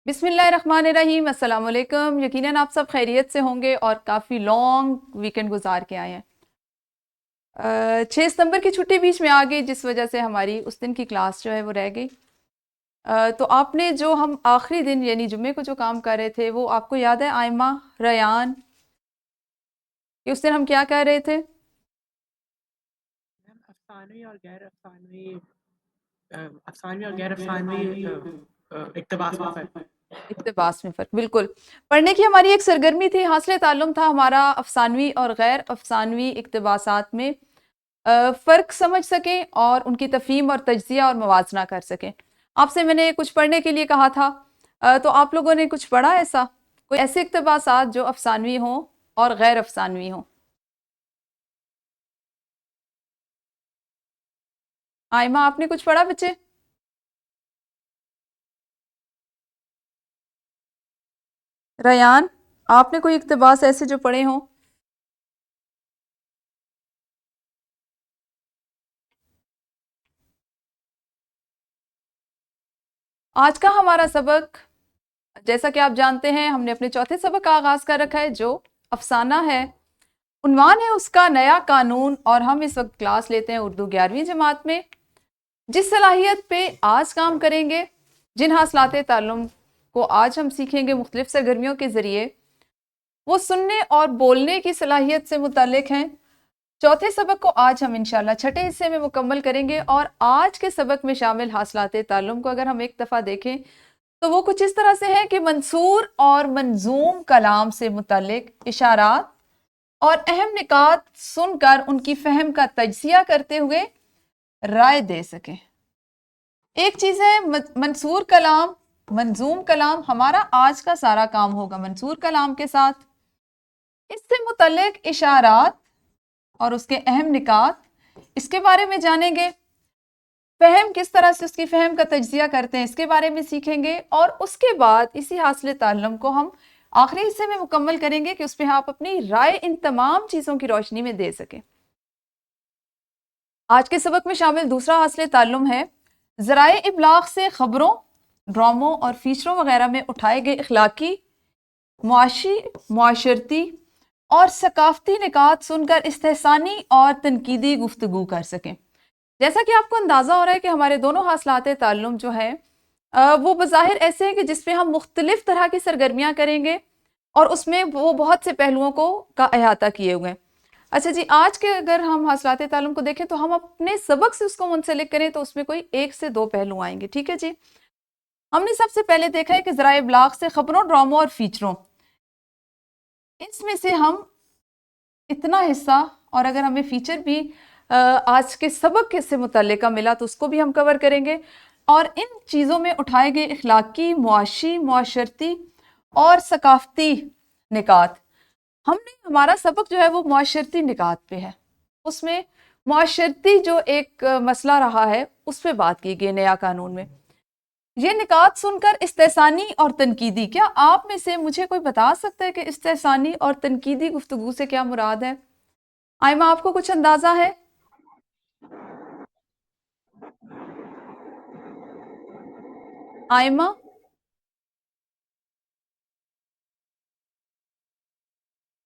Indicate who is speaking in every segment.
Speaker 1: بسم اللہ الرحمن الرحیم۔ السلام علیکم۔ یقیناً آپ سب خیریت سے ہوں گے اور کافی لانگ ویکنڈ گزار کے آئے ہیں۔ 6 ستمبر کی چھٹی بیچ میں آ گئی، جس وجہ سے ہماری اس دن کی کلاس جو ہے وہ رہ گئی۔ تو آپ نے جو ہم آخری دن یعنی جمعے کو جو کام کر رہے تھے وہ آپ کو یاد ہے آئمہ، ریان، کہ اس دن ہم کیا کر رہے تھے؟
Speaker 2: افسانوی اور غیر افسانوی افسانوی اور غیر افسانوی اقتباس میں فرق۔
Speaker 1: اقتباس میں فرق، بالکل۔ پڑھنے کی ہماری ایک سرگرمی تھی، حاصل تعلم تھا ہمارا افسانوی اور غیر افسانوی اقتباسات میں فرق سمجھ سکیں اور ان کی تفہیم اور تجزیہ اور موازنہ کر سکیں۔ آپ سے میں نے کچھ پڑھنے کے لیے کہا تھا، تو آپ لوگوں نے کچھ پڑھا ایسا؟ کوئی ایسے اقتباسات جو افسانوی ہوں اور غیر افسانوی ہوں؟ آئمہ، آپ نے کچھ پڑھا بچے؟ ریان، آپ نے کوئی اقتباس ایسے جو پڑھے ہوں؟ آج کا ہمارا سبق، جیسا کہ آپ جانتے ہیں، ہم نے اپنے چوتھے سبق کا آغاز کر رکھا ہے جو افسانہ ہے۔ عنوان ہے اس کا نیا قانون، اور ہم اس وقت کلاس لیتے ہیں اردو 11ویں جماعت میں۔ جس صلاحیت پہ آج کام کریں گے، جن حاصلات تعلم کو آج ہم سیکھیں گے مختلف سرگرمیوں کے ذریعے، وہ سننے اور بولنے کی صلاحیت سے متعلق ہیں۔ چوتھے سبق کو آج ہم انشاءاللہ چھٹے حصے میں مکمل کریں گے، اور آج کے سبق میں شامل حاصلات تعلم کو اگر ہم ایک دفعہ دیکھیں تو وہ کچھ اس طرح سے ہے کہ منثور اور منظوم کلام سے متعلق اشارات اور اہم نکات سن کر ان کی فہم کا تجزیہ کرتے ہوئے رائے دے سکیں۔ ایک چیز ہے منثور کلام، منظوم کلام۔ ہمارا آج کا سارا کام ہوگا منثور کلام کے ساتھ۔ اس سے متعلق اشارات اور اس کے اہم نکات، اس کے بارے میں جانیں گے۔ فہم کس طرح سے اس کی فہم کا تجزیہ کرتے ہیں، اس کے بارے میں سیکھیں گے، اور اس کے بعد اسی حاصل تعلم کو ہم آخری حصے میں مکمل کریں گے کہ اس پہ آپ اپنی رائے ان تمام چیزوں کی روشنی میں دے سکیں۔ آج کے سبق میں شامل دوسرا حاصل تعلم ہے ذرائع ابلاغ سے خبروں، ڈراموں اور فیچروں وغیرہ میں اٹھائے گئے اخلاقی، معاشی، معاشرتی اور ثقافتی نکات سن کر استحسانی اور تنقیدی گفتگو کر سکیں۔ جیسا کہ آپ کو اندازہ ہو رہا ہے کہ ہمارے دونوں حاصلات تعلم جو ہیں وہ بظاہر ایسے ہیں کہ جس پہ ہم مختلف طرح کی سرگرمیاں کریں گے، اور اس میں وہ بہت سے پہلوؤں کا احاطہ کیے ہوئے ہیں۔ اچھا جی، آج کے اگر ہم حاصلات تعلم کو دیکھیں تو ہم اپنے سبق سے اس کو منسلک کریں تو اس میں کوئی 1 سے 2 پہلو آئیں گے، ٹھیک ہے جی؟ ہم نے سب سے پہلے دیکھا ہے کہ ذرائع ابلاغ سے خبروں، ڈراموں اور فیچروں، اس میں سے ہم اتنا حصہ، اور اگر ہمیں فیچر بھی آج کے سبق سے متعلقہ ملا تو اس کو بھی ہم کور کریں گے، اور ان چیزوں میں اٹھائے گئے اخلاقی، معاشی، معاشرتی اور ثقافتی نکات۔ ہمارا سبق جو ہے وہ معاشرتی نکات پہ ہے، اس میں معاشرتی جو ایک مسئلہ رہا ہے اس پہ بات کی گئی نیا قانون میں۔ یہ نکات سن کر استحسانی اور تنقیدی، کیا آپ میں سے مجھے کوئی بتا سکتا ہے کہ استحسانی اور تنقیدی گفتگو سے کیا مراد ہے؟ آئمہ، آپ کو کچھ اندازہ ہے؟ آئمہ،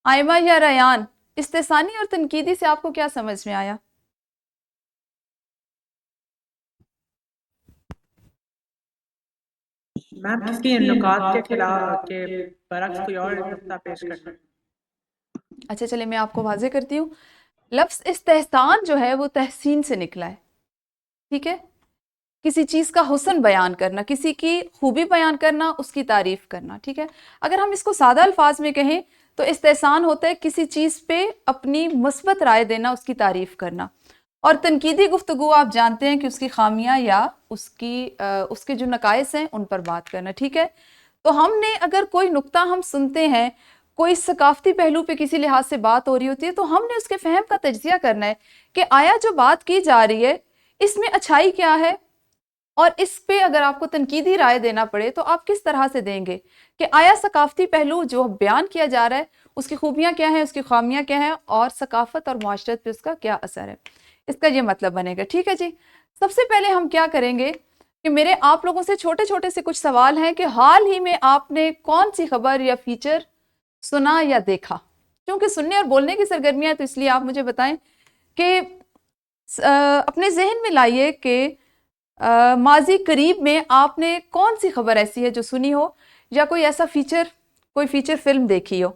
Speaker 1: آئمہ یا ریان، استحسانی اور تنقیدی سے آپ کو کیا سمجھ میں آیا؟
Speaker 2: میم کسی نکات کے خلاف کے برعکس کوئی اور نقطہ پیش کرنا۔
Speaker 1: اچھا چلے میں آپ کو واضح کرتی ہوں۔ لفظ استحسان جو ہے وہ تحسین سے نکلا ہے، ٹھیک ہے؟ کسی چیز کا حسن بیان کرنا، کسی کی خوبی بیان کرنا، اس کی تعریف کرنا، ٹھیک ہے؟ اگر ہم اس کو سادہ الفاظ میں کہیں تو استحسان ہوتا ہے کسی چیز پہ اپنی مثبت رائے دینا، اس کی تعریف کرنا۔ اور تنقیدی گفتگو آپ جانتے ہیں کہ اس کی خامیاں یا اس کے جو نقائص ہیں ان پر بات کرنا، ٹھیک ہے؟ تو ہم نے اگر کوئی نقطہ ہم سنتے ہیں، کوئی ثقافتی پہلو پہ کسی لحاظ سے بات ہو رہی ہوتی ہے، تو ہم نے اس کے فہم کا تجزیہ کرنا ہے کہ آیا جو بات کی جا رہی ہے اس میں اچھائی کیا ہے، اور اس پہ اگر آپ کو تنقیدی رائے دینا پڑے تو آپ کس طرح سے دیں گے کہ آیا ثقافتی پہلو جو بیان کیا جا رہا ہے اس کی خوبیاں کیا ہیں، اس کی خامیاں کیا ہیں، اور ثقافت اور معاشرت پہ اس کا کیا اثر ہے۔ اس کا یہ مطلب بنے گا، ٹھیک ہے جی؟ سب سے پہلے ہم کیا کریں گے، کہ میرے آپ لوگوں سے چھوٹے چھوٹے سے کچھ سوال ہیں کہ حال ہی میں آپ نے کون سی خبر یا فیچر سنا یا دیکھا. کیونکہ سننے اور بولنے کی سرگرمیاں ہیں تو اس لیے آپ مجھے بتائیں کہ اپنے ذہن میں لائیے کہ ماضی قریب میں آپ نے کون سی خبر ایسی ہے جو سنی ہو یا کوئی ایسا فیچر، کوئی فیچر فلم دیکھی ہو.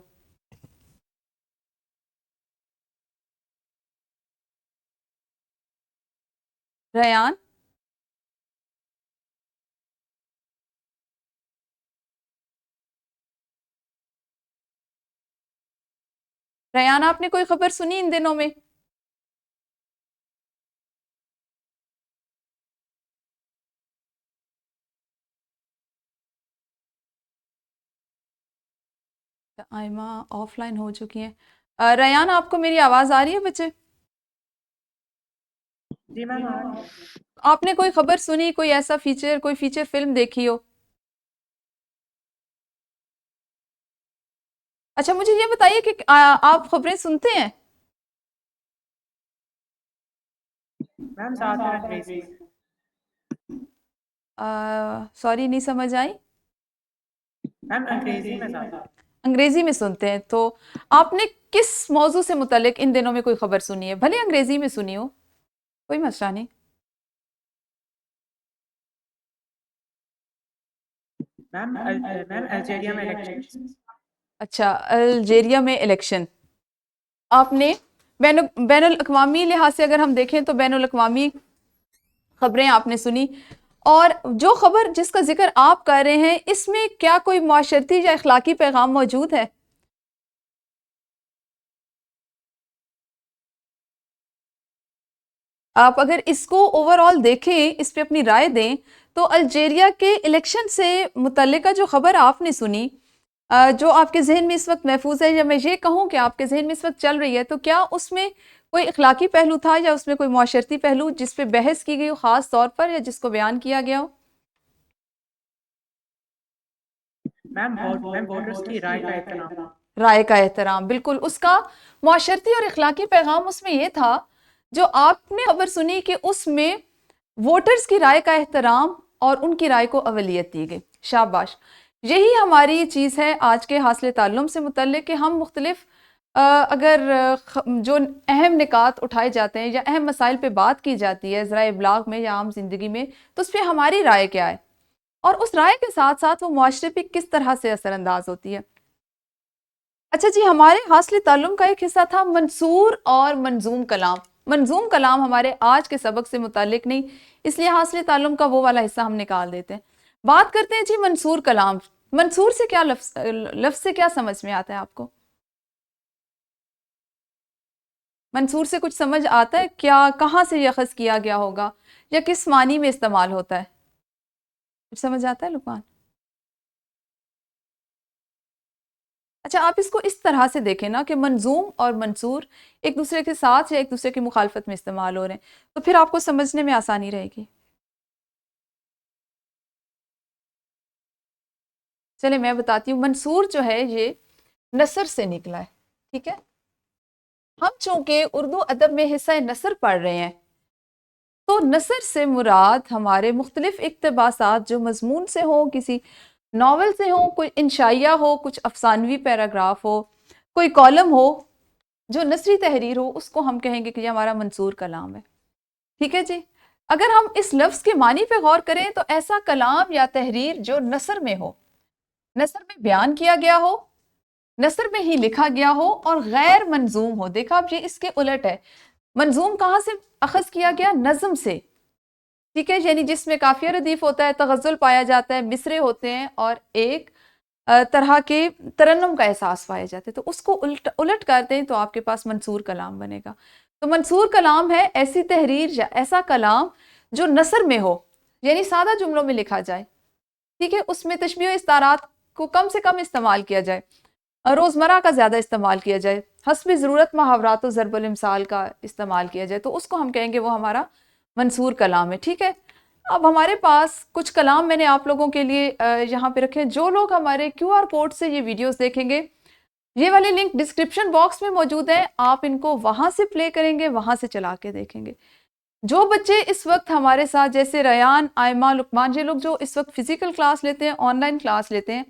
Speaker 1: ریان، ریان آپ نے کوئی خبر سنی ان دنوں میں؟ آئمہ آف لائن ہو چکی ہیں. ریان آپ کو میری آواز آ رہی ہے بچے؟
Speaker 2: جی میم.
Speaker 1: آپ نے کوئی خبر سنی، کوئی ایسا فیچر، کوئی فیچر فلم دیکھی ہو؟ اچھا مجھے یہ بتائیے کہ آپ خبریں سنتے ہیں؟
Speaker 2: میم زیادہ تر انگریزی.
Speaker 1: سوری نہیں سمجھ آئی.
Speaker 2: میم انگریزی میں زیادہ.
Speaker 1: انگریزی میں سنتے ہیں. تو آپ نے کس موضوع سے متعلق ان دنوں میں کوئی خبر سنی ہے؟ بھلے انگریزی میں سنی ہو، کوئی مسئلہ نہیں.
Speaker 2: میم الجیریا میں الیکشن.
Speaker 1: اچھا، الجیریا میں الیکشن. آپ نے بین الاقوامی لحاظ سے اگر ہم دیکھیں تو بین الاقوامی خبریں آپ نے سنی، اور جو خبر جس کا ذکر آپ کر رہے ہیں اس میں کیا کوئی معاشرتی یا اخلاقی پیغام موجود ہے؟ آپ اگر اس کو اوور آل دیکھیں، اس پہ اپنی رائے دیں، تو الجیریا کے الیکشن سے متعلقہ جو خبر آپ نے سنی، جو آپ کے ذہن میں اس وقت محفوظ ہے، یا میں یہ کہوں کہ آپ کے ذہن میں اس وقت چل رہی ہے، تو کیا اس میں کوئی اخلاقی پہلو تھا یا اس میں کوئی معاشرتی پہلو جس پہ بحث کی گئی ہو خاص طور پر، یا جس کو بیان کیا گیا ہو؟
Speaker 2: میم ووٹرز کی رائے کا احترام.
Speaker 1: رائے کا احترام، بالکل. اس کا معاشرتی اور اخلاقی پیغام اس میں یہ تھا، جو آپ نے خبر سنی، کہ اس میں ووٹرز کی رائے کا احترام اور ان کی رائے کو اولویت دی گئی. شاباش. یہی ہماری چیز ہے آج کے حاصل تعلم سے متعلق، کہ ہم مختلف اگر جو اہم نکات اٹھائے جاتے ہیں یا اہم مسائل پہ بات کی جاتی ہے ذرائع ابلاغ میں یا عام زندگی میں، تو اس پہ ہماری رائے کیا ہے، اور اس رائے کے ساتھ ساتھ وہ معاشرے پہ کس طرح سے اثر انداز ہوتی ہے. اچھا جی، ہمارے حاصل تعلم کا ایک حصہ تھا منثور اور منظوم کلام. منظوم کلام ہمارے آج کے سبق سے متعلق نہیں، اس لیے حاصل تعلم کا وہ والا حصہ ہم نکال دیتے ہیں. بات کرتے ہیں جی منثور کلام. منثور سے کیا لفظ سے کیا سمجھ میں آتا ہے آپ کو؟ منثور سے کچھ سمجھ آتا ہے کیا؟ کہاں سے یہ اخذ کیا گیا ہوگا یا کس معنی میں استعمال ہوتا ہے؟ کچھ سمجھ آتا ہے لقمان؟ اچھا، آپ اس کو اس طرح سے دیکھیں نا کہ منظوم اور منثور ایک دوسرے کے ساتھ یا ایک دوسرے کی مخالفت میں استعمال ہو رہے ہیں، تو پھر آپ کو سمجھنے میں آسانی رہے گی. چلے میں بتاتی ہوں. منثور جو ہے یہ نثر سے نکلا ہے، ٹھیک ہے. ہم چونکہ اردو ادب میں حصہ نثر پڑھ رہے ہیں، تو نثر سے مراد ہمارے مختلف اقتباسات جو مضمون سے ہوں، کسی ناول سے ہوں، کوئی انشائیہ ہو، کچھ افسانوی پیراگراف ہو، کوئی کالم ہو جو نثری تحریر ہو، اس کو ہم کہیں گے کہ یہ ہمارا منثور کلام ہے. ٹھیک ہے جی. اگر ہم اس لفظ کے معنی پہ غور کریں تو ایسا کلام یا تحریر جو نثر میں ہو، نثر میں بیان کیا گیا ہو، نثر میں ہی لکھا گیا ہو، اور غیر منظوم ہو. دیکھا اب یہ اس کے الٹ ہے. منظوم کہاں سے اخذ کیا گیا؟ نظم سے. ٹھیک ہے، یعنی جس میں قافیہ ردیف ہوتا ہے، تغزل پایا جاتا ہے، مصرے ہوتے ہیں، اور ایک طرح کے ترنم کا احساس پایا جاتا ہے. تو اس کو الٹ کر دیں تو آپ کے پاس منثور کلام بنے گا. تو منثور کلام ہے ایسی تحریر یا ایسا کلام جو نثر میں ہو، یعنی سادہ جملوں میں لکھا جائے. ٹھیک ہے، اس میں تشبیہ و استعارات کو کم سے کم استعمال کیا جائے، روزمرہ کا زیادہ استعمال کیا جائے، حسب ضرورت محاورات و ضرب الامثال کا استعمال کیا جائے، تو اس کو ہم کہیں گے وہ ہمارا منثور کلام ہے. ٹھیک ہے. اب ہمارے پاس کچھ کلام میں نے آپ لوگوں کے لیے یہاں پہ رکھے. جو لوگ ہمارے QR کوڈ سے یہ ویڈیوز دیکھیں گے، یہ والے لنک ڈسکرپشن باکس میں موجود ہے، آپ ان کو وہاں سے پلے کریں گے، وہاں سے چلا کے دیکھیں گے. جو بچے اس وقت ہمارے ساتھ جیسے ریان، آئمہ، لقمان، یہ لوگ جو اس وقت فزیکل کلاس لیتے ہیں، آن لائن کلاس لیتے ہیں،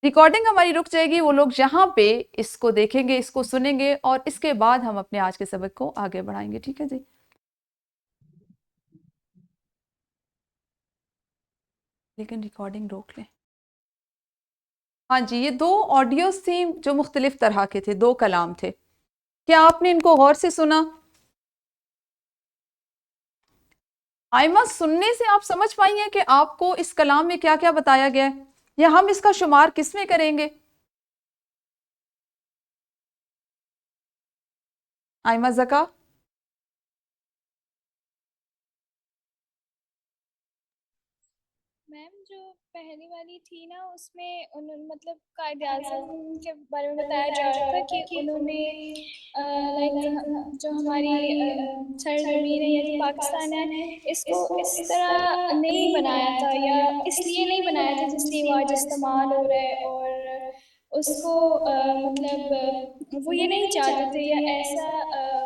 Speaker 1: ریکارڈنگ ہماری رک جائے گی، وہ لوگ یہاں پہ اس کو دیکھیں گے، اس کو سنیں گے، اور اس کے بعد ہم اپنے آج کے سبق کو آگے بڑھائیں گے. ٹھیک ہے جی، لیکن ریکارڈنگ روک لیں. ہاں جی، یہ 2 آڈیوز تھیں جو مختلف طرح کے تھے، 2 کلام تھے. کیا آپ نے ان کو غور سے سنا؟ آئمہ، سننے سے آپ سمجھ پائی ہیں کہ آپ کو اس کلام میں کیا کیا بتایا گیا ہے، یا ہم اس کا شمار کس میں کریں گے؟ آئمہ زکا.
Speaker 3: میم جو پہلی والی تھی نا، اس میں مطلب قائد اعظم کے بارے میں بتایا جا رہا تھا کہ انہوں نے لائک جو ہماری سرزمین ہے یا جو پاکستان ہے، اس کو اس طرح نہیں بنایا تھا، یا اس لیے نہیں بنایا تھا جس لیے وہ آج استعمال ہو رہا ہے. اور اس کو مطلب وہ یہ نہیں چاہتے تھے، یا ایسا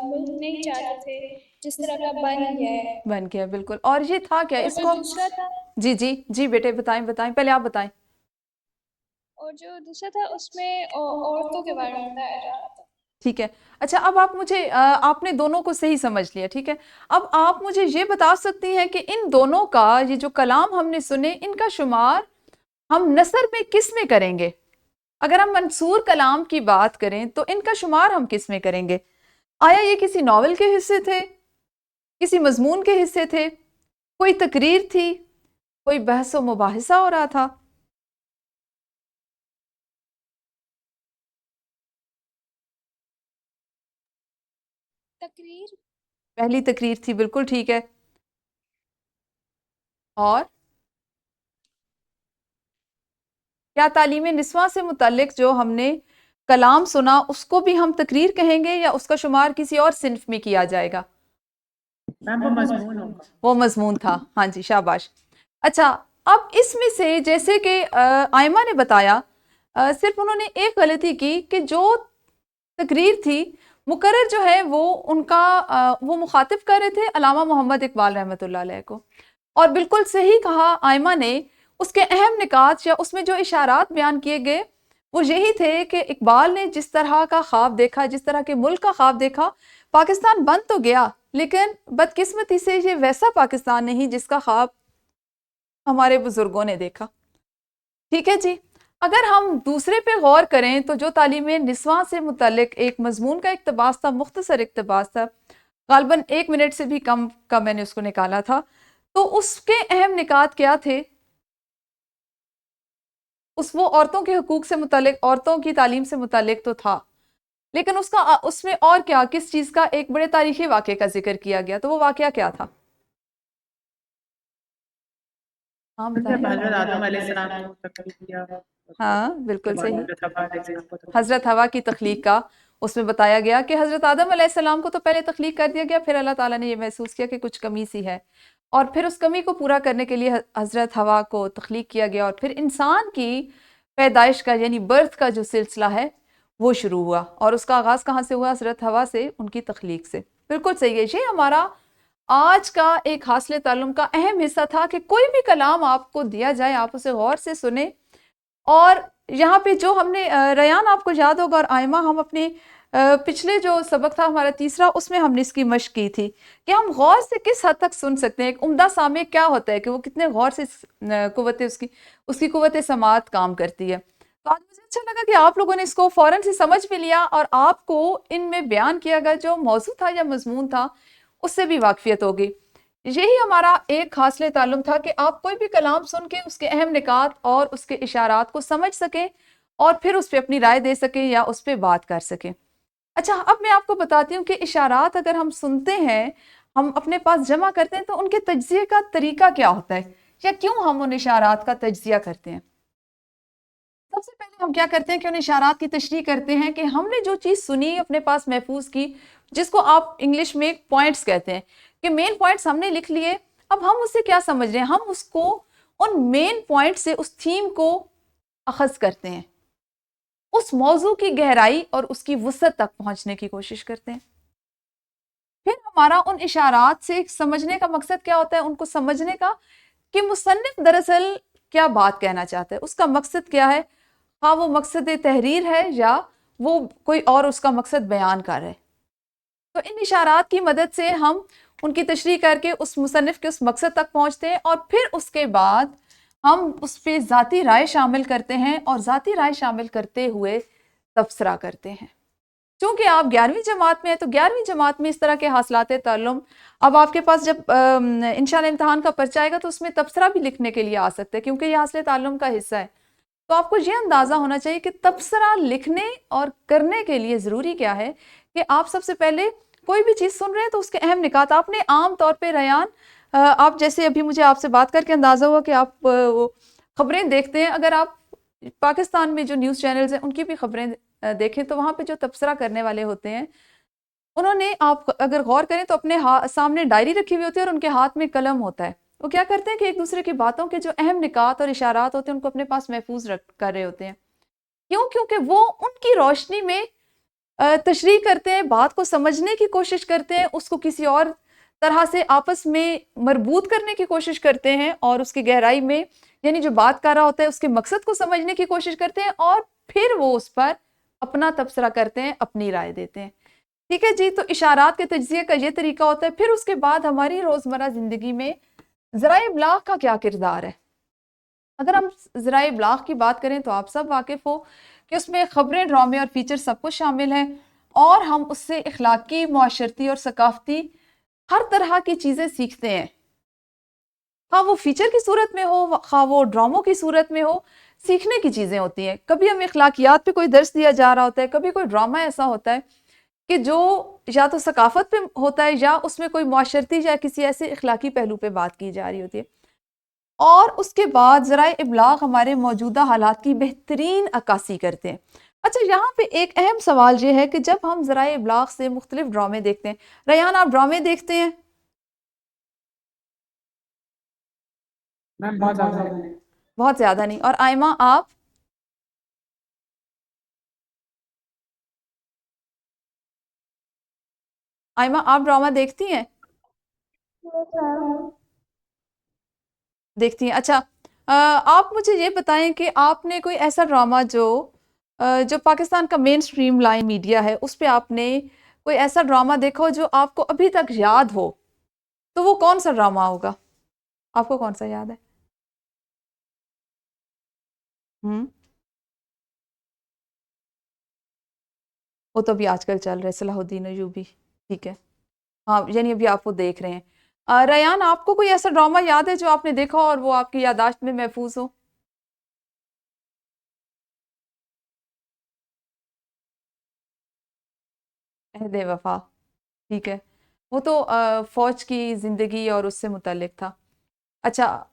Speaker 3: ملک نہیں چاہتے تھے جس طرح کا بن گیا ہے.
Speaker 1: بن گیا، بالکل. اور یہ تھا کیا
Speaker 3: اور
Speaker 1: اس
Speaker 3: جو
Speaker 1: کو؟
Speaker 3: دوسرا تھا
Speaker 1: جی جی جی بیٹے، بتائیں پہلے آپ بتائیں.
Speaker 3: اور جو دوسرا تھا اس میں عورتوں کے بارے میں بتایا جا رہا تھا.
Speaker 1: ٹھیک ہے. اچھا، اب آپ مجھے آپ نے دونوں کو صحیح سمجھ لیا، ٹھیک ہے. اب آپ مجھے یہ بتا سکتی ہیں کہ ان دونوں کا، یہ جو کلام ہم نے سنے، ان کا شمار ہم نثر میں کس میں کریں گے؟ اگر ہم منصور کلام کی بات کریں تو ان کا شمار ہم کس میں کریں گے؟ آیا یہ کسی ناول کے حصے تھے، کسی مضمون کے حصے تھے، کوئی تقریر تھی، کوئی بحث و مباحثہ ہو رہا تھا؟
Speaker 3: تقریر.
Speaker 1: پہلی تقریر تھی، بالکل ٹھیک ہے. اور کیا تعلیم نسواں سے متعلق جو ہم نے کلام سنا اس کو بھی ہم تقریر کہیں گے، یا اس کا شمار کسی اور صنف میں کیا جائے گا؟
Speaker 2: میم وہ مضمون ہوگا.
Speaker 1: وہ مضمون تھا. ہاں جی، شاباش. اچھا، اب اس میں سے جیسے کہ آئمہ نے بتایا، صرف انہوں نے ایک غلطی کی کہ جو تقریر تھی، مقرر جو ہے وہ ان کا وہ مخاطب کر رہے تھے علامہ محمد اقبال رحمۃ اللہ علیہ کو. اور بالکل صحیح کہا آئمہ نے، اس کے اہم نکات یا اس میں جو اشارات بیان کیے گئے وہ یہی تھے کہ اقبال نے جس طرح کا خواب دیکھا، جس طرح کے ملک کا خواب دیکھا، پاکستان بن تو گیا لیکن بدقسمتی سے یہ ویسا پاکستان نہیں جس کا خواب ہمارے بزرگوں نے دیکھا. ٹھیک ہے جی. اگر ہم دوسرے پہ غور کریں تو جو تعلیم نسواں سے متعلق ایک مضمون کا اقتباس تھا، مختصر اقتباس تھا، غالباً 1 منٹ سے بھی کم کا میں نے اس کو نکالا تھا، تو اس کے اہم نکات کیا تھے؟ وہ عورتوں کے حقوق سے متعلق، عورتوں کی تعلیم سے متعلق تو تھا، لیکن اس میں اور کیا، کس چیز کا ایک بڑے تاریخی واقعے کا ذکر کیا گیا، تو وہ واقعہ کیا تھا؟ ہاں بتائیں.
Speaker 2: جب حضرت آدم علیہ السلام کو تخلیق کیا،
Speaker 1: ہاں
Speaker 2: اس کے
Speaker 1: بالکل
Speaker 2: بعد
Speaker 1: صحیح.
Speaker 2: حضرت حوا علیہ السلام کو تخلیق
Speaker 1: حضرت ہوا کی تخلیق کا اس میں بتایا گیا کہ حضرت آدم علیہ السلام کو تو پہلے تخلیق کر دیا گیا، پھر اللہ تعالیٰ نے یہ محسوس کیا کہ کچھ کمی سی ہے، اور پھر اس کمی کو پورا کرنے کے لیے حضرت ہوا کو تخلیق کیا گیا، اور پھر انسان کی پیدائش کا یعنی برتھ کا جو سلسلہ ہے وہ شروع ہوا، اور اس کا آغاز کہاں سے ہوا؟ حضرت ہوا سے، ان کی تخلیق سے. بالکل صحیح ہے. یہ ہمارا آج کا ایک حاصل تعلم کا اہم حصہ تھا کہ کوئی بھی کلام آپ کو دیا جائے آپ اسے غور سے سنیں. اور یہاں پہ جو ہم نے ریان آپ کو یاد ہوگا، اور آئمہ، ہم اپنے پچھلے جو سبق تھا ہمارا تیسرا، اس میں ہم نے اس کی مشق کی تھی کہ ہم غور سے کس حد تک سن سکتے ہیں. ایک عمدہ سامع کیا ہوتا ہے کہ وہ کتنے غور سے اس کی قوت سماعت کام کرتی ہے. تو آج مجھے اچھا لگا کہ آپ لوگوں نے اس کو فوراً سے سمجھ بھی لیا، اور آپ کو ان میں بیان کیا گیا جو موضوع تھا یا مضمون تھا اس سے بھی واقفیت ہوگی. یہی ہمارا ایک حاصل تعلم تھا کہ آپ کوئی بھی کلام سن کے اس کے اہم نکات اور اس کے اشارات کو سمجھ سکیں، اور پھر اس پہ اپنی رائے دے سکیں یا اس پہ بات کر سکیں. اچھا، اب میں آپ کو بتاتی ہوں کہ اشارات اگر ہم سنتے ہیں، ہم اپنے پاس جمع کرتے ہیں، تو ان کے تجزیے کا طریقہ کیا ہوتا ہے، یا کیوں ہم ان اشارات کا تجزیہ کرتے ہیں؟ سب سے پہلے ہم کیا کرتے ہیں کہ ان اشارات کی تشریح کرتے ہیں کہ ہم نے جو چیز سنی، اپنے پاس محفوظ کی، جس کو آپ انگلش میں پوائنٹس کہتے ہیں، کہ مین پوائنٹس ہم نے لکھ لیے. اب ہم اس سے کیا سمجھ رہے ہیں؟ ہم اس کو ان مین پوائنٹ سے اس تھیم کو اخذ کرتے ہیں، اس موضوع کی گہرائی اور اس کی وسعت تک پہنچنے کی کوشش کرتے ہیں. پھر ہمارا ان اشارات سے سمجھنے کا مقصد کیا ہوتا ہے، ان کو سمجھنے کا کہ مصنف دراصل کیا بات کہنا چاہتا ہے، اس کا مقصد کیا ہے، ہاں وہ مقصد تحریر ہے یا وہ کوئی اور اس کا مقصد بیان کر رہے. تو ان اشارات کی مدد سے ہم ان کی تشریح کر کے اس مصنف کے اس مقصد تک پہنچتے ہیں، اور پھر اس کے بعد ہم اس پہ ذاتی رائے شامل کرتے ہیں، اور ذاتی رائے شامل کرتے ہوئے تبصرہ کرتے ہیں. چونکہ آپ 11ویں جماعت میں ہیں تو 11ویں جماعت میں اس طرح کے حاصلات تعلم، اب آپ کے پاس جب انشاءاللہ امتحان کا پرچہ آئے گا تو اس میں تبصرہ بھی لکھنے کے لیے آ سکتے ہیں، کیونکہ یہ حاصل تعلم کا حصہ ہے. تو آپ کو یہ اندازہ ہونا چاہیے کہ تبصرہ لکھنے اور کرنے کے لیے ضروری کیا ہے کہ آپ سب سے پہلے کوئی بھی چیز سن رہے ہیں تو اس کے اہم نکات آپ نے عام طور پہ ریان، آپ جیسے ابھی مجھے آپ سے بات کر کے اندازہ ہوا کہ آپ وہ خبریں دیکھتے ہیں، اگر آپ پاکستان میں جو نیوز چینلز ہیں ان کی بھی خبریں دیکھیں تو وہاں پہ جو تبصرہ کرنے والے ہوتے ہیں انہوں نے، آپ اگر غور کریں تو اپنے سامنے ڈائری رکھی ہوئی ہوتی ہے اور ان کے ہاتھ میں قلم ہوتا ہے. وہ کیا کرتے ہیں کہ ایک دوسرے کی باتوں کے جو اہم نکات اور اشارات ہوتے ہیں ان کو اپنے پاس محفوظ کر رہے ہوتے ہیں. کیوں؟ کیونکہ وہ ان کی روشنی میں تشریح کرتے ہیں، بات کو سمجھنے کی کوشش کرتے ہیں، اس کو کسی اور طرح سے آپس میں مربوط کرنے کی کوشش کرتے ہیں، اور اس کی گہرائی میں یعنی جو بات کر رہا ہوتا ہے اس کے مقصد کو سمجھنے کی کوشش کرتے ہیں، اور پھر وہ اس پر اپنا تبصرہ کرتے ہیں، اپنی رائے دیتے ہیں. ٹھیک ہے جی. تو اشارات کے تجزیے کا یہ طریقہ ہوتا ہے. پھر اس کے بعد ہماری روزمرہ زندگی میں ذرائع ابلاغ کا کیا کردار ہے. اگر ہم ذرائع ابلاغ کی بات کریں تو آپ سب واقف ہو کہ اس میں خبریں، ڈرامے اور فیچر سب کچھ شامل ہیں، اور ہم اس سے اخلاقی، معاشرتی اور ثقافتی ہر طرح کی چیزیں سیکھتے ہیں. خواہ وہ فیچر کی صورت میں ہو، خواہ وہ ڈراموں کی صورت میں ہو، سیکھنے کی چیزیں ہوتی ہیں. کبھی ہمیں اخلاقیات پہ کوئی درس دیا جا رہا ہوتا ہے، کبھی کوئی ڈرامہ ایسا ہوتا ہے کہ جو یا تو ثقافت پہ ہوتا ہے یا اس میں کوئی معاشرتی یا کسی ایسے اخلاقی پہلو پہ بات کی جا رہی ہوتی ہے. اور اس کے بعد ذرائع ابلاغ ہمارے موجودہ حالات کی بہترین عکاسی کرتے ہیں. اچھا، یہاں پہ ایک اہم سوال یہ ہے کہ جب ہم ذرائع ابلاغ سے مختلف ڈرامے دیکھتے ہیں، ریان آپ ڈرامے دیکھتے ہیں؟
Speaker 2: میم بہت زیادہ نہیں.
Speaker 1: بہت زیادہ نہیں. اور آئمہ آپ؟ آئمہ آپ ڈرامہ دیکھتی ہیں؟ دیکھتی ہیں. اچھا، آپ مجھے یہ بتائیں کہ آپ نے کوئی ایسا ڈرامہ جو پاکستان کا مین سٹریم لائن میڈیا ہے اس پہ آپ نے کوئی ایسا ڈرامہ دیکھا ہو جو آپ کو ابھی تک یاد ہو، تو وہ کون سا ڈرامہ ہوگا؟ آپ کو کون سا یاد ہے؟ وہ تو ابھی آج کل چل رہے صلاح الدین ایوبی. ٹھیک ہے، ہاں، یعنی ابھی آپ وہ دیکھ رہے ہیں. ریان آپ کو کوئی ایسا ڈرامہ یاد ہے جو آپ نے دیکھا ہو اور وہ آپ کی یادداشت میں محفوظ ہو؟ عہد وفا. ٹھیک ہے، وہ تو فوج کی زندگی اور اس سے متعلق تھا. اچھا،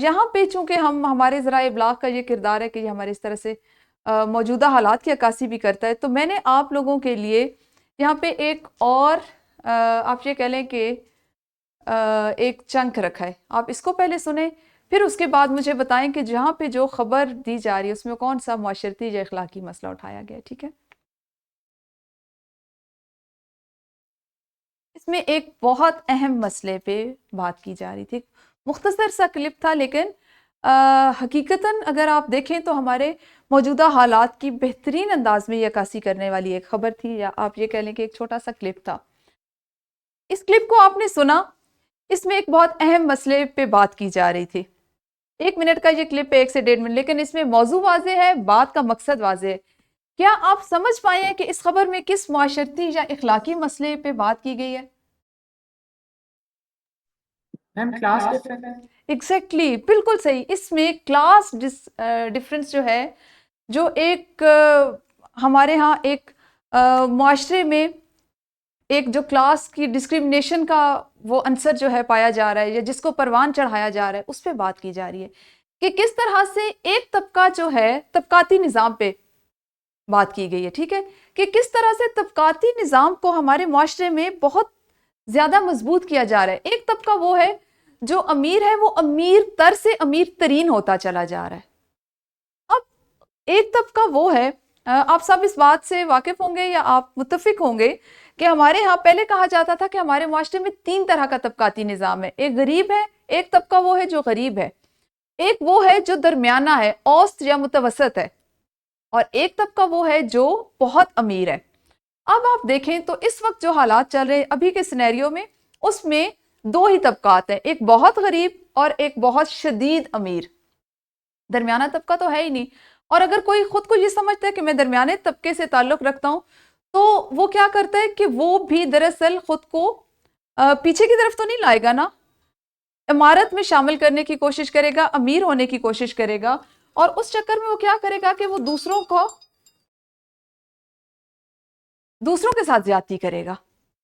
Speaker 1: یہاں پہ چونکہ ہمارے ذرائع ابلاغ کا یہ کردار ہے کہ یہ ہمارے اس طرح سے موجودہ حالات کی عکاسی بھی کرتا ہے، تو میں نے آپ لوگوں کے لیے یہاں پہ ایک اور آپ یہ کہہ لیں کہ ایک چنک رکھا ہے. آپ اس کو پہلے سنیں، پھر اس کے بعد مجھے بتائیں کہ جہاں پہ جو خبر دی جا رہی ہے اس میں کون سا معاشرتی یا اخلاقی مسئلہ اٹھایا گیا ہے. ٹھیک ہے، اس میں ایک بہت اہم مسئلے پہ بات کی جا رہی تھی. مختصر سا کلپ تھا، لیکن حقیقتاً اگر آپ دیکھیں تو ہمارے موجودہ حالات کی بہترین انداز میں یہ عکاسی کرنے والی ایک خبر تھی، یا آپ یہ کہہ لیں کہ ایک چھوٹا سا کلپ تھا. اس کلپ کو آپ نے سنا، اس میں ایک بہت اہم مسئلے پہ بات کی جا رہی تھی. 1 منٹ کا یہ کلپ ہے، 1 سے 1.5 منٹ، لیکن اس میں موضوع واضح ہے، بات کا مقصد واضح ہے. کیا آپ سمجھ پائے ہیں کہ اس خبر میں کس معاشرتی یا اخلاقی مسئلے پہ بات کی گئی ہے؟
Speaker 2: میم کلاس ڈفرینس.
Speaker 1: ایگزیکٹلی، بالکل صحیح. اس میں کلاس ڈفرنس جو ہے، جو ایک ہمارے ہاں ایک معاشرے میں ایک جو کلاس کی ڈسکریمنیشن کا وہ عنصر جو ہے پایا جا رہا ہے، یا جس کو پروان چڑھایا جا رہا ہے، اس پہ بات کی جا رہی ہے کہ کس طرح سے ایک طبقہ جو ہے طبقاتی نظام پہ بات کی گئی ہے. ٹھیک ہے، کہ کس طرح سے طبقاتی نظام کو ہمارے معاشرے میں بہت زیادہ مضبوط کیا جا رہا ہے. ایک طبقہ وہ ہے جو امیر ہے، وہ امیر تر سے امیر ترین ہوتا چلا جا رہا ہے. اب ایک طبقہ وہ ہے، آپ سب اس بات سے واقف ہوں گے یا آپ متفق ہوں گے کہ ہمارے ہاں پہلے کہا جاتا تھا کہ ہمارے معاشرے میں 3 طرح کا طبقاتی نظام ہے. ایک غریب ہے, ایک طبقہ وہ ہے جو غریب ہے, ایک وہ ہے جو درمیانہ ہے, اوسط یا متوسط ہے, اور ایک طبقہ وہ ہے جو بہت امیر ہے. اب آپ دیکھیں تو اس وقت جو حالات چل رہے ہیں ابھی کے سینیریو میں, اس میں 2 ہی طبقات ہیں, ایک بہت غریب اور ایک بہت شدید امیر. درمیانہ طبقہ تو ہے ہی نہیں. اور اگر کوئی خود کو یہ سمجھتا ہے کہ میں درمیانے طبقے سے تعلق رکھتا ہوں, تو وہ کیا کرتا ہے کہ وہ بھی دراصل خود کو پیچھے کی طرف تو نہیں لائے گا نا, عمارت میں شامل کرنے کی کوشش کرے گا, امیر ہونے کی کوشش کرے گا, اور اس چکر میں وہ کیا کرے گا کہ وہ دوسروں کے ساتھ زیادتی کرے گا.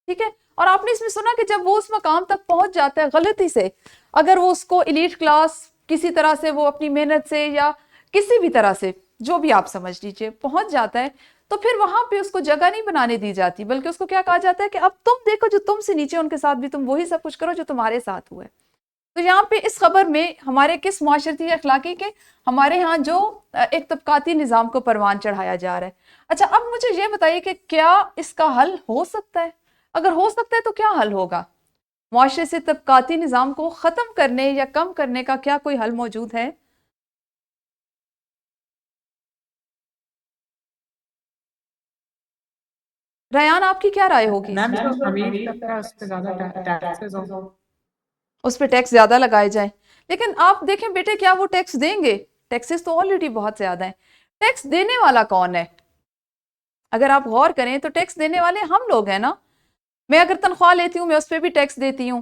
Speaker 1: ٹھیک ہے, اور آپ نے اس میں سنا کہ جب وہ اس مقام تک پہنچ جاتا ہے غلطی سے, اگر وہ اس کو ایلیٹ کلاس کسی طرح سے وہ اپنی محنت سے یا کسی بھی طرح سے جو بھی آپ سمجھ لیجئے پہنچ جاتا ہے, تو پھر وہاں پہ اس کو جگہ نہیں بنانے دی جاتی, بلکہ اس کو کیا کہا جاتا ہے کہ اب تم دیکھو جو تم سے نیچے ان کے ساتھ بھی تم وہی سب کچھ کرو جو تمہارے ساتھ ہوا ہے. تو یہاں پہ اس خبر میں ہمارے کس معاشرتی یا اخلاقی کے, ہمارے ہاں جو ایک طبقاتی نظام کو پروان چڑھایا جا رہا ہے. اچھا, اب مجھے یہ بتائیے کہ کیا اس کا حل ہو سکتا ہے؟ اگر ہو سکتا ہے تو کیا حل ہوگا؟ معاشرے سے طبقاتی نظام کو ختم کرنے یا کم کرنے کا کیا کوئی حل موجود ہے؟ ریان, آپ کی کیا رائے ہوگی؟
Speaker 2: میم جو امیر طبقہ ہے اس پہ زیادہ ٹیکسز ہوں,
Speaker 1: اس پہ ٹیکس زیادہ لگائے جائیں, لیکن آپ دیکھیں بیٹے, کیا وہ ٹیکس دیں گے؟ ٹیکسز تو آلریڈی بہت زیادہ ہیں. ٹیکس دینے والا کون ہے؟ اگر آپ غور کریں تو ٹیکس دینے والے ہم لوگ ہیں نا. میں اگر تنخواہ لیتی ہوں میں اس پہ بھی ٹیکس دیتی ہوں,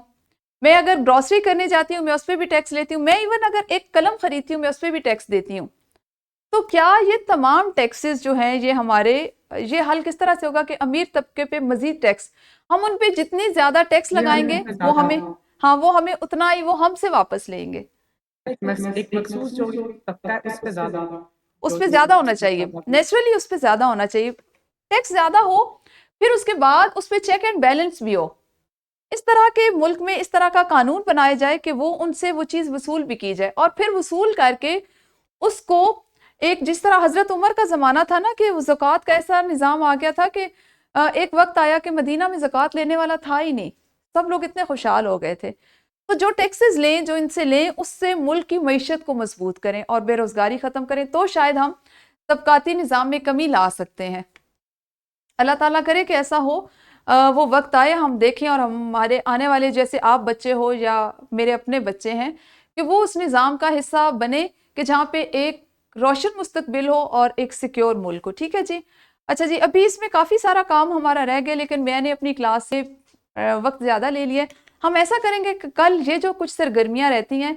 Speaker 1: میں اگر گروسری کرنے جاتی ہوں میں اس پہ بھی ٹیکس لیتی ہوں, میں ایون اگر ایک قلم خریدتی ہوں میں اس پہ بھی ٹیکس دیتی ہوں. تو کیا یہ تمام ٹیکسز جو ہیں یہ حل کس طرح سے ہوگا کہ امیر طبقے پہ مزید ٹیکس, ہم ان پہ جتنی زیادہ ٹیکس لگائیں گے وہ ہمیں اتنا ہی وہ ہم سے واپس لیں گے.
Speaker 2: ایک مخصوص جو طبقہ ہے اس پہ زیادہ,
Speaker 1: اس پہ زیادہ ہونا چاہیے, نیچرلی اس پہ زیادہ ہونا چاہیے, ٹیکس زیادہ ہو, پھر اس کے بعد اس پہ چیک اینڈ بیلنس بھی ہو. اس طرح کے ملک میں اس طرح کا قانون بنایا جائے کہ وہ ان سے وہ چیز وصول بھی کی جائے, اور پھر وصول کر کے اس کو ایک, جس طرح حضرت عمر کا زمانہ تھا نا کہ زکوٰۃ کا ایسا نظام آ گیا تھا کہ ایک وقت آیا کہ مدینہ میں زکوٰۃ لینے والا تھا ہی نہیں, سب لوگ اتنے خوشحال ہو گئے تھے. تو جو ٹیکسز لیں, جو ان سے لیں, اس سے ملک کی معیشت کو مضبوط کریں اور بے روزگاری ختم کریں, تو شاید ہم طبقاتی نظام میں کمی لا سکتے ہیں. اللہ تعالیٰ کرے کہ ایسا ہو, وہ وقت آئے ہم دیکھیں, اور ہمارے آنے والے جیسے آپ بچے ہو یا میرے اپنے بچے ہیں, کہ وہ اس نظام کا حصہ بنے کہ جہاں پہ ایک روشن مستقبل ہو اور ایک سیکیور ملک ہو. ٹھیک ہے جی. اچھا جی, ابھی اس میں کافی سارا کام ہمارا رہ گیا, لیکن میں نے اپنی کلاس سے وقت زیادہ لے لیا. ہم ایسا کریں گے کہ کل یہ جو کچھ سرگرمیاں رہتی ہیں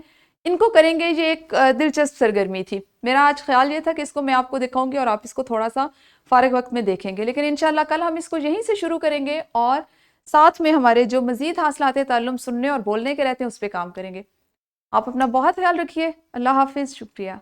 Speaker 1: ان کو کریں گے. یہ ایک دلچسپ سرگرمی تھی, میرا آج خیال یہ تھا کہ اس کو میں آپ کو دکھاؤں گی اور آپ اس کو تھوڑا سا فارغ وقت میں دیکھیں گے, لیکن انشاءاللہ کل ہم اس کو یہیں سے شروع کریں گے, اور ساتھ میں ہمارے جو مزید حاصلات تعلم سننے اور بولنے کے رہتے ہیں اس پہ کام کریں گے. آپ اپنا بہت خیال رکھیے. اللہ حافظ. شکریہ.